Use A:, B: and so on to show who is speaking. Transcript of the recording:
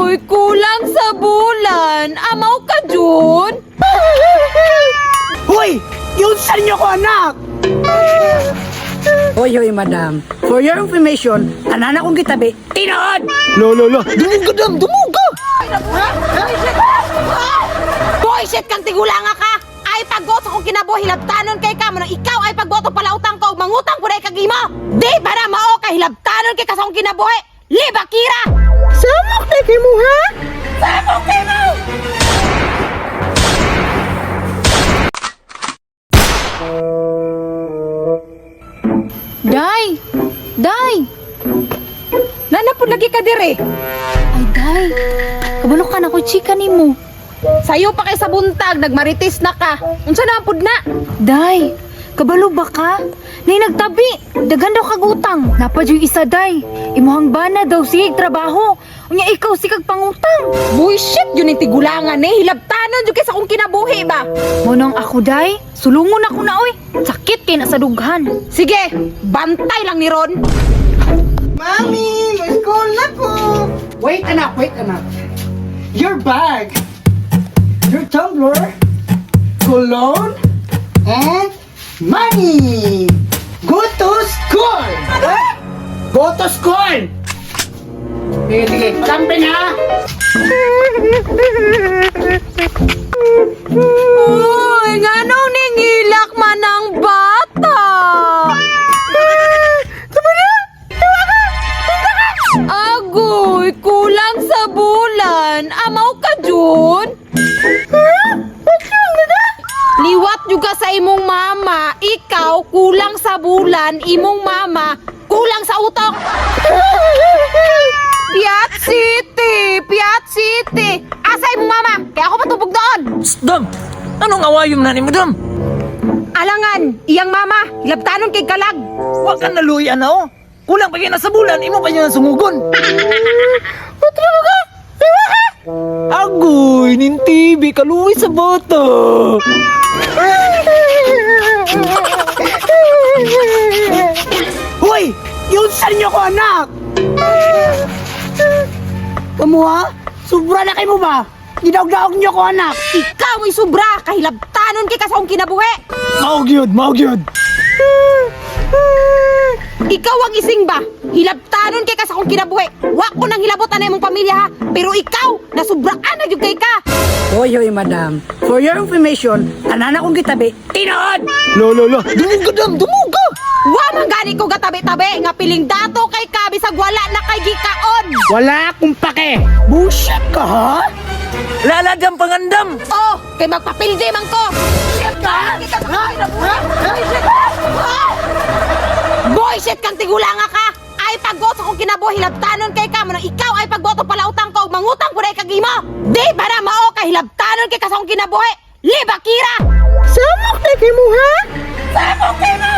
A: Agoy, kulang sa bulan. Amaw ka, Jun?
B: Hoy! Yun sa inyo ko, anak!
C: Hoy, hoy, madam. For your information, tanan akong gitabi, tinood!
B: Lo, dumuga dam, dumuga!
A: Bullshit kang tigulanga ka! Ay pagboto kong kinabuhi hilabtanon kay ka manang ikaw ay pagboto palautang ko mangutang ko na kagimo! Di para mao ka hilabtanon kay kasong kinabuhi! Liba Kira!
B: Samok na kay mo, ha?
A: Samok kay mo! Day! Day! Nanapod lagi ka dire! Ay, Day! Kabalo ka na ko chika ni mo. Sayo pa kay sa buntag, nagmaritis na ka. Unsa na pud na? Day! Kabalo ba ka? Nay nagtabi, dagan daw kagutang. Napad yung isa, Day. Imuhang bana daw siya trabaho. Unya ikaw si kag pangutang. Bullshit yun yung tigulangan eh. Hilabtanon yung kaysa kong kinabuhi ba? Munong ako, Day. Sulungon ako na, oy. Sakit kay na sa dughan. Sige, bantay lang ni Ron.
B: Mami, may school na ko! Wait, anak, Your bag, your tumbler, cologne, and money! Go to school! Go to school! Sige, sampin ha!
A: Uy, nganong ningilak man ang bata? Agoy, kulang sa bulan. Amaw ka, Jun? Liwat juga sa imong mama. Ikaw, kulang sa bulan. Imong mama, kulang sa utok. Piat City. Asa imong mama? Kaya ako matubog doon.
D: Dam! Anong awayom na ni mo, Dam?
A: Alangan, iyang mama, hilabtanon kay kalag.
D: Huwag kang naluya na, oh. Kulang pa yun na sa bulan, imo pa yun na sumugon.
A: Putro mo ka!
D: Agoy, nin TV, kaluwi sa boto.
B: Hoy! Yun sa inyo ko, anak! Kamu ha? Sobra na kayo mo ba? Gidaog-daog niyo ko, anak!
A: Ikaw ay sobra, kahilabtanon kay kasong kinabuhi.
B: Maugyod!
A: Ikaw ang ising ba? Hilabtanon kay kasakong kinabuhi. Wa ko nang hilabotan na imong pamilya ha. Pero ikaw, nasubraan na gyud kay ka.
C: Hoy, hoy, madam. For your information, tanan akong gitabi, tinood!
B: Lo, dumuga dam, dumuga!
A: Wa man gani ko gatabi-tabi nga piling dato kay ka bisag wala na kay gikaon.
B: Wala akong pake! Bullshit ka, ha?
D: Laladam pangandam.
A: Oh, kay magpapildi man ko. Bullshit kang tigulanga ka. Ay pagboto kong kinabuhi hilabtanon kay ka manang ikaw ay pagboto palautang ko mangutang ko na kagimo. Di para mao ka hilabtanon kay kasakong kinabuhi. Liba Kira!
B: Samok na kayo mo, ha?
A: Samok kay mo!